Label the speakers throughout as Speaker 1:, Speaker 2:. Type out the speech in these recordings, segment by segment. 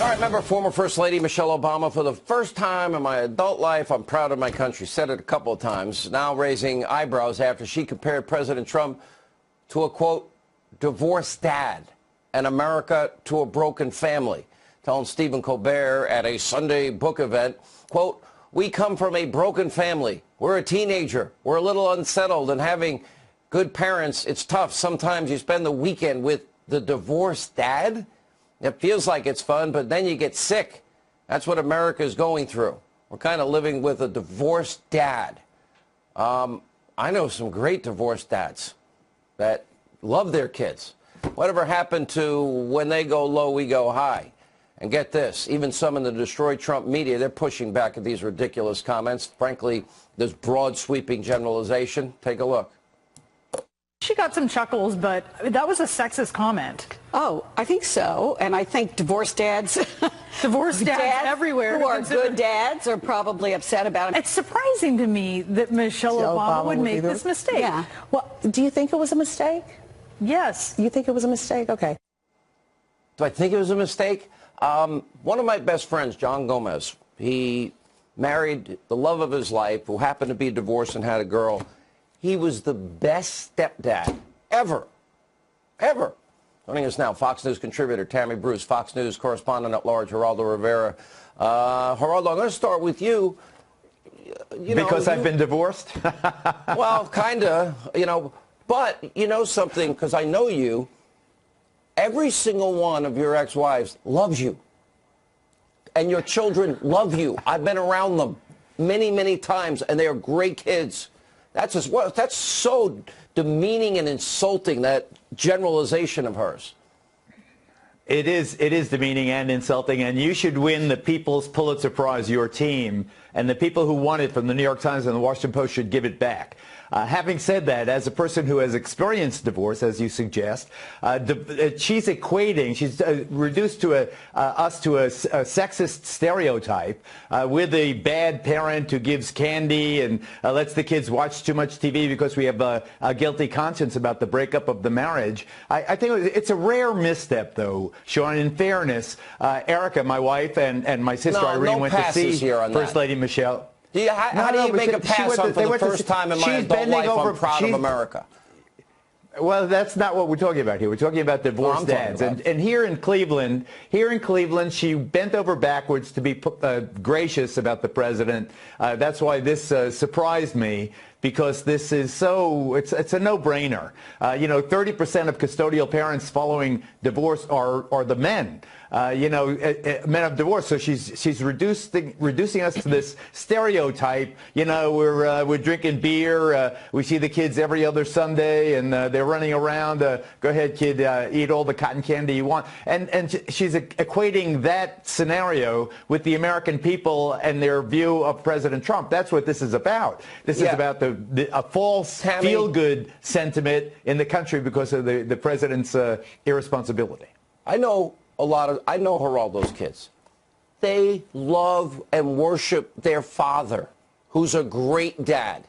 Speaker 1: All right, remember former First Lady Michelle Obama? For the first time in my adult life, I'm proud of my country. Said it a couple of times. Now raising eyebrows after she compared President Trump to a, quote, divorced dad and America to a broken family. Telling Stephen Colbert at a Sunday book event, quote, we come from a broken family. We're a teenager. We're a little unsettled, and having good parents, it's tough. Sometimes you spend the weekend with the divorced dad. It feels like it's fun, but then you get sick. That's what America is going through. We're kind of living with a divorced dad. I know some great divorced dads that love their kids. Whatever happened to when they go low, we go high? And get this, even some in the Destroy Trump media, they're pushing back at these ridiculous comments. Frankly, this broad sweeping generalization. Take a look.
Speaker 2: She got some chuckles, but that was a sexist comment.
Speaker 3: Oh, I think so. And I think divorced dads,
Speaker 2: dads everywhere
Speaker 3: who are good dads are probably upset about it.
Speaker 2: It's surprising to me that Michelle Obama would make this mistake.
Speaker 3: Yeah. Well, do you think it was a mistake?
Speaker 2: Yes.
Speaker 3: You think it was a mistake? Okay.
Speaker 1: Do I think it was a mistake? One of my best friends, John Gomez, he married the love of his life, who happened to be divorced and had a girl. He was the best stepdad ever. Joining us now, Fox News contributor Tammy Bruce, Fox News correspondent at large, Geraldo Rivera. Geraldo, I'm going to start with you.
Speaker 4: Because I've been divorced?
Speaker 1: Well, kind of, but you know something, because I know you, every single one of your ex-wives loves you. And your children love you. I've been around them many, many times, and they are great kids. That's so demeaning and insulting, that generalization of hers.
Speaker 4: It is demeaning and insulting, and you should win the People's Pulitzer Prize, your team, and the people who won it from the New York Times and the Washington Post should give it back. Having said that, as a person who has experienced divorce, as you suggest, she's reduced to us to a sexist stereotype. We're the bad parent who gives candy and lets the kids watch too much TV because we have a guilty conscience about the breakup of the marriage. I think it's a rare misstep, though, Sean. In fairness, Erica, my wife, and my sister Irene went to see First Lady Michelle.
Speaker 1: How do you make a pass on for the first time in my adult life? I'm proud of America.
Speaker 4: Well, that's not what we're talking about here. We're talking about divorced dads. And here in Cleveland, she bent over backwards to be gracious about the president. That's why this surprised me, because this is it's a no-brainer. 30% of custodial parents following divorce are the men. Men of divorce. So she's reducing us to this stereotype. We're drinking beer. We see the kids every other Sunday, and they're running around. Go ahead, kid, eat all the cotton candy you want. And she's equating that scenario with the American people and their view of President Trump. That's what this is about. This is about a false feel-good sentiment in the country because of the president's irresponsibility.
Speaker 1: I know Geraldo's kids. They love and worship their father, who's a great dad.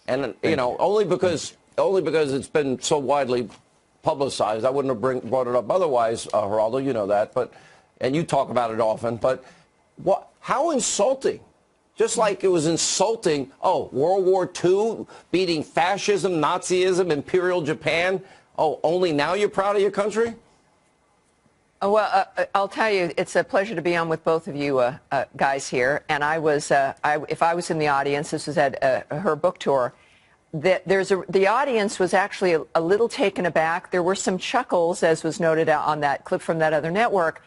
Speaker 1: And, only because it's been so widely publicized, I wouldn't have brought it up otherwise, Geraldo, you know that, and you talk about it often, but how insulting. Just like it was insulting, World War II, beating fascism, Nazism, Imperial Japan. Only now you're proud of your country?
Speaker 5: Well, I'll tell you, it's a pleasure to be on with both of you guys here. And if I was in the audience, this was at her book tour, the audience was actually a little taken aback. There were some chuckles, as was noted on that clip from that other network.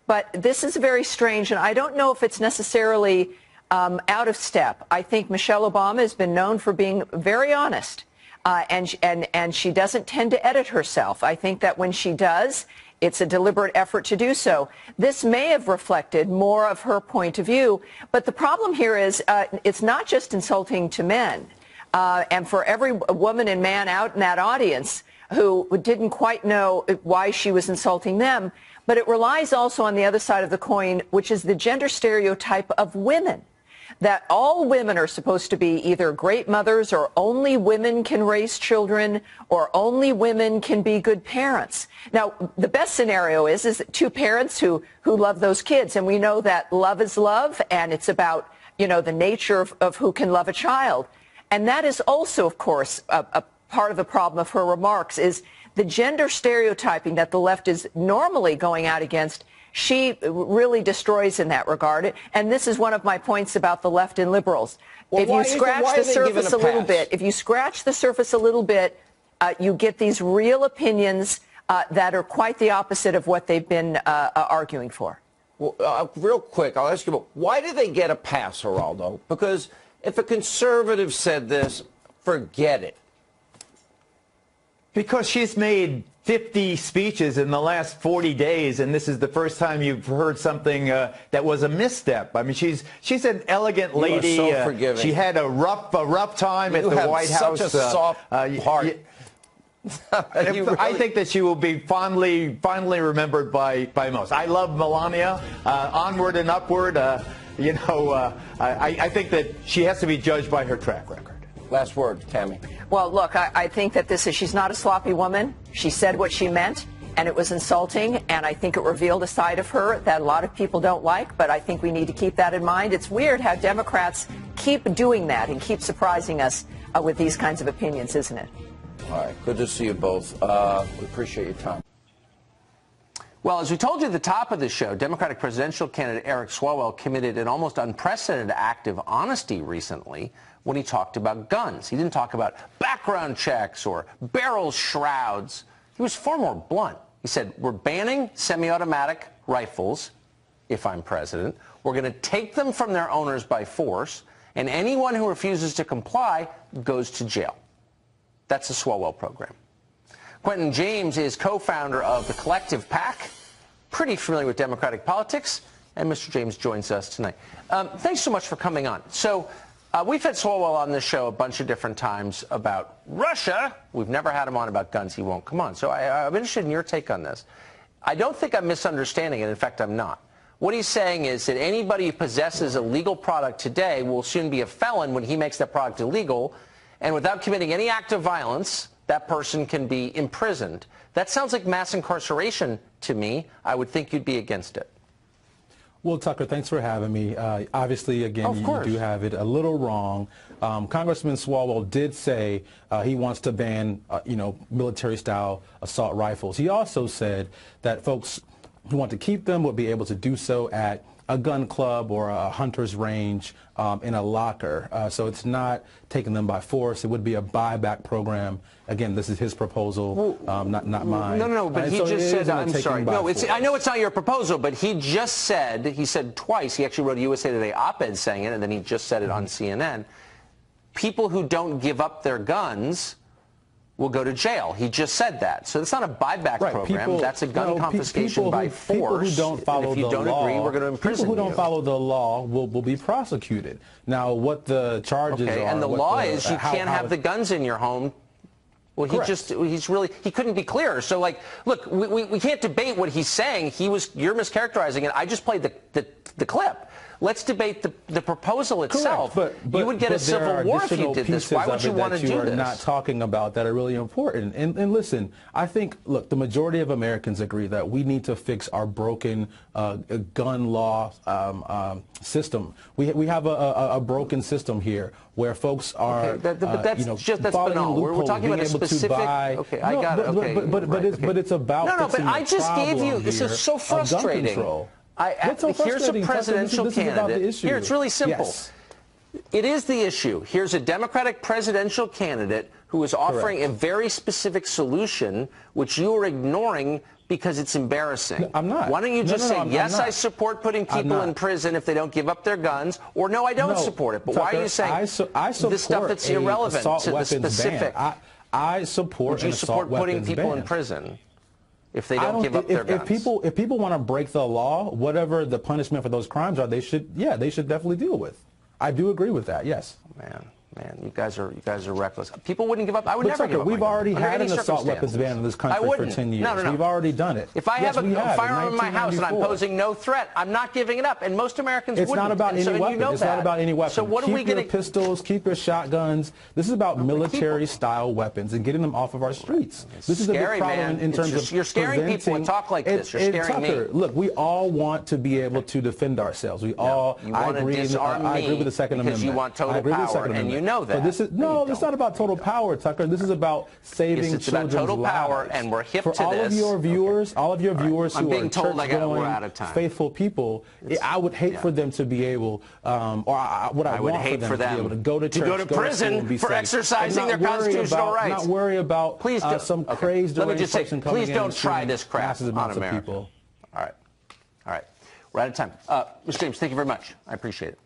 Speaker 5: But this is very strange, and I don't know if it's necessarily out of step. I think Michelle Obama has been known for being very honest, and she doesn't tend to edit herself. I think that when she does, it's a deliberate effort to do so. This may have reflected more of her point of view, but the problem here is it's not just insulting to men. And for every woman and man out in that audience who didn't quite know why she was insulting them, but it relies also on the other side of the coin, which is the gender stereotype of women. that all women are supposed to be either great mothers or only women can raise children or only women can be good parents. Now, the best scenario is two parents who love those kids. And we know that love is love, and it's about, you know, the nature of who can love a child. And that is also, of course, a part of the problem of her remarks is the gender stereotyping that the left is normally going out against. She really destroys in that regard. And this is one of my points about the left and liberals.
Speaker 1: Well,
Speaker 5: if you scratch the surface a little bit, you get these real opinions that are quite the opposite of what they've been arguing for.
Speaker 1: Well, real quick, I'll ask you about why did they get a pass, Geraldo? Because if a conservative said this, forget it.
Speaker 4: Because she's made 50 speeches in the last 40 days, and this is the first time you've heard something that was a misstep. I mean, she's an elegant lady.
Speaker 1: You are so forgiving.
Speaker 4: She had a rough time at the White House.
Speaker 1: Such a soft heart.
Speaker 4: I think that she will be fondly remembered by most. I love Melania. Onward and upward. I think that she has to be judged by her track record.
Speaker 1: Last word, Tammy.
Speaker 5: Well, look, I think that she's not a sloppy woman. She said what she meant, and it was insulting, and I think it revealed a side of her that a lot of people don't like, but I think we need to keep that in mind. It's weird how Democrats keep doing that and keep surprising us with these kinds of opinions, isn't it?
Speaker 1: All right, good to see you both. We appreciate your time.
Speaker 6: Well, as we told you at the top of the show, Democratic presidential candidate Eric Swalwell committed an almost unprecedented act of honesty recently when he talked about guns. He didn't talk about background checks or barrel shrouds. He was far more blunt. He said, we're banning semi-automatic rifles if I'm president. We're going to take them from their owners by force, and anyone who refuses to comply goes to jail. That's the Swalwell program. Quentin James is co-founder of the Collective PAC, pretty familiar with Democratic politics, and Mr. James joins us tonight. Thanks so much for coming on. So we've had Swalwell on this show a bunch of different times about Russia. We've never had him on about guns. He won't come on. So I'm interested in your take on this. I don't think I'm misunderstanding it. In fact, I'm not. What he's saying is that anybody who possesses a legal product today will soon be a felon when he makes that product illegal, and without committing any act of violence, that person can be imprisoned. That sounds like mass incarceration to me. I would think you'd be against it.
Speaker 7: Well, Tucker, thanks for having me. Obviously, again, you do have it a little wrong. Congressman Swalwell did say he wants to ban, military-style assault rifles. He also said that folks who want to keep them will be able to do so at a gun club or a hunter's range in a locker. So it's not taking them by force. It would be a buyback program. Again, this is his proposal, not mine.
Speaker 6: No, but he just said, I'm sorry. No, I know it's not your proposal, but he said twice, he actually wrote a USA Today op-ed saying it, and then he just said it on CNN. People who don't give up their guns will go to jail. He just said that. So it's not a buyback program. That's a gun confiscation by force.
Speaker 7: People who don't follow
Speaker 6: if you don't agree, we're going to imprison you.
Speaker 7: People who don't follow the law will be prosecuted. Now, what the charges are...
Speaker 6: and the law is you can't have the guns in your home. Well, he couldn't be clearer. So, look, we can't debate what he's saying. You're mischaracterizing it. I just played the clip. Let's debate the proposal itself.
Speaker 7: But
Speaker 6: you would get a civil war if you did this. Why would you want to do this?
Speaker 7: That you are not talking about that are really important. And listen, I think, look, the majority of Americans agree that we need to fix our broken gun law system. We have a broken system here where folks are,
Speaker 6: okay, but that's banal. We're talking about a specific. Okay, I got it. Okay,
Speaker 7: but it's about
Speaker 6: but I just gave you. This is so frustrating. Here's a presidential candidate. Here, it's really simple.
Speaker 7: Yes.
Speaker 6: It is the issue. Here's a Democratic presidential candidate who is offering a very specific solution, which you are ignoring because it's embarrassing.
Speaker 7: No, I'm not.
Speaker 6: Why don't you just say, yes, I support putting people in prison if they don't give up their guns, or no, I don't support it. But
Speaker 7: Tucker,
Speaker 6: why are you saying
Speaker 7: I
Speaker 6: this stuff that's irrelevant to the specific?
Speaker 7: I support
Speaker 6: Would you support putting people in prison if they don't give up their guns?
Speaker 7: If people want to break the law, whatever the punishment for those crimes are, they should definitely deal with. I do agree with that, yes.
Speaker 6: Man. Man, you guys are reckless. People wouldn't give up. I would never give up.
Speaker 7: We've already had an assault weapons ban in this country for 10 years.
Speaker 6: No.
Speaker 7: We've already done it.
Speaker 6: If I have a firearm in my house and I'm posing no threat, I'm not giving it up. And most Americans wouldn't.
Speaker 7: It's not about any weapon. It's not about any weapon.
Speaker 6: So what are we going to?
Speaker 7: Keep your pistols, keep your shotguns. This is about military-style weapons and getting them off of our streets. This is a big problem in terms of
Speaker 6: you're scaring people with talk like this. You're scaring me.
Speaker 7: Look, we all want to be able to defend ourselves. We all. I agree with the Second Amendment.
Speaker 6: Because you want total power, and you know that.
Speaker 7: But this is it's not about total power, Tucker. This is about saving children's lives. It's about total power,
Speaker 6: and we're hip
Speaker 7: to
Speaker 6: this.
Speaker 7: For all of your viewers, all of your viewers who are church-going, faithful people, I would hate for them to be able, what I would hate for them to be able to go to church,
Speaker 6: go to prison for exercising their constitutional rights.
Speaker 7: Not worry about some crazed person coming in.
Speaker 6: Please don't try this crap on America.
Speaker 7: All
Speaker 6: right. We're out of time. Mr. James, thank you very much. I appreciate it.